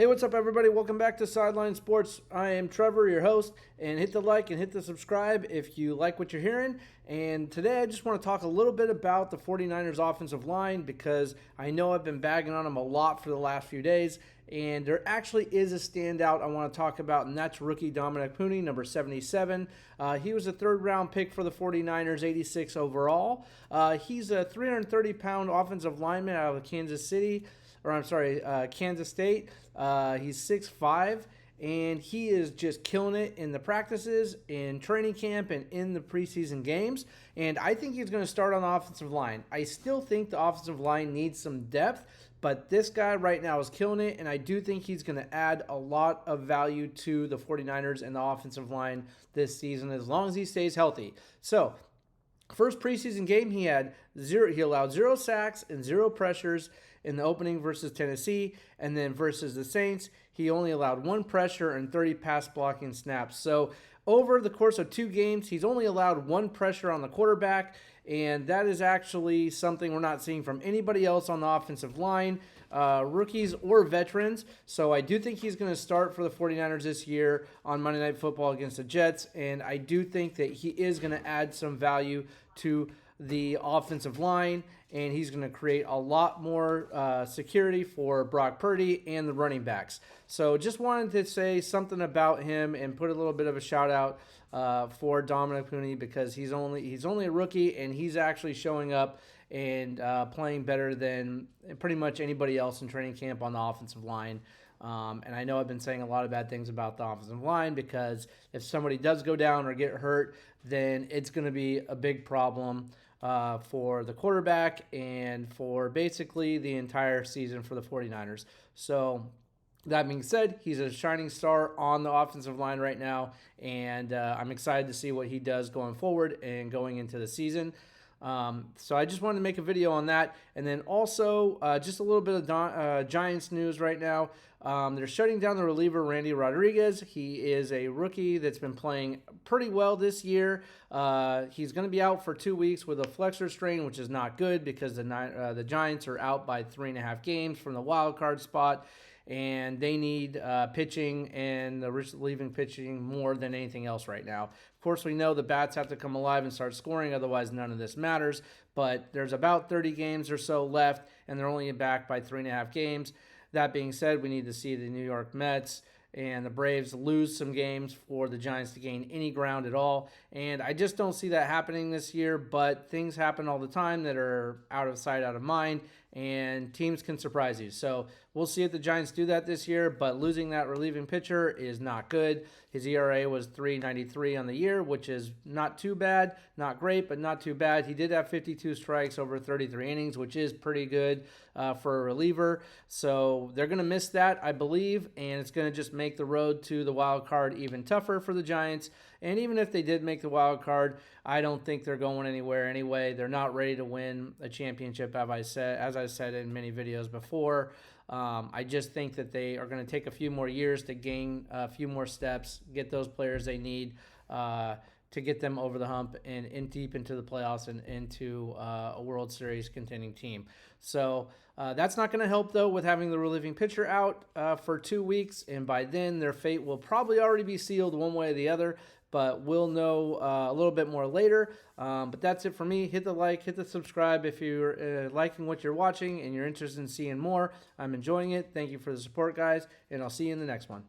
Hey, what's up, everybody? Welcome back to Sideline Sports. I am Trevor, your host, and hit the like and hit the subscribe if you like what you're hearing. And today I just want to talk a little bit about the 49ers offensive line because I know I've been bagging on them a lot for the last few days, and there actually is a standout I want to talk about, and that's rookie Dominic Puni, number 77. He was a third-round pick for the 49ers, 86 overall. He's a 330-pound offensive lineman out of Kansas City. Kansas State. He's 6'5", and he is just killing it in the practices, in training camp, and in the preseason games. And I think he's going to start on the offensive line. I still think the offensive line needs some depth, but this guy right now is killing it, and I do think he's going to add a lot of value to the 49ers and the offensive line this season as long as he stays healthy. So, first preseason game, he allowed 0 sacks and 0 pressures in the opening versus Tennessee, and then versus the Saints, he only allowed 1 pressure and 30 pass blocking snaps. So over the course of 2 games, he's only allowed 1 pressure on the quarterback, and that is actually something we're not seeing from anybody else on the offensive line, rookies or veterans. So I do think he's going to start for the 49ers this year on Monday Night Football against the Jets, and I do think that he is going to add some value to the offensive line, and he's going to create a lot more security for Brock Purdy and the running backs. So just wanted to say something about him and put a little bit of a shout out for Dominic Puni because he's only a rookie, and he's actually showing up and playing better than pretty much anybody else in training camp on the offensive line. And I know I've been saying a lot of bad things about the offensive line because if somebody does go down or get hurt, then it's going to be a big problem for the quarterback and for basically the entire season for the 49ers. So that being said, he's a shining star on the offensive line right now, and I'm excited to see what he does going forward and going into the season. So I just wanted to make a video on that. And then also just a little bit of Giants news right now. They're shutting down the reliever Randy Rodriguez. He is a rookie that's been playing pretty well this year. He's going to be out for 2 weeks with a flexor strain, which is not good because the Giants are out by 3.5 games from the wild card spot. And they need pitching and the relieving pitching more than anything else right now. Of course, we know the bats have to come alive and start scoring, otherwise none of this matters. But there's about 30 games or so left, and they're only back by 3.5 games. That being said, we need to see the New York Mets and the Braves lose some games for the Giants to gain any ground at all. And I just don't see that happening this year, but things happen all the time that are out of sight, out of mind, and teams can surprise you. So we'll see if the Giants do that this year, but losing that relieving pitcher is not good. His ERA was 3.93 on the year, which is not too bad, not great, but not too bad. He did have 52 strikes over 33 innings, which is pretty good for a reliever. So they're going to miss that, I believe, and it's going to just make the road to the wild card even tougher for the Giants. And even if they did make the wild card, I don't think they're going anywhere anyway. They're not ready to win a championship, as I said in many videos before. I just think that they are going to take a few more years to gain a few more steps, get those players they need to get them over the hump and in deep into the playoffs and into a World Series contending team. So that's not going to help, though, with having the relieving pitcher out for 2 weeks. And by then, their fate will probably already be sealed one way or the other. But we'll know a little bit more later. But that's it for me. Hit the like, hit the subscribe if you're liking what you're watching and you're interested in seeing more. I'm enjoying it. Thank you for the support, guys, and I'll see you in the next one.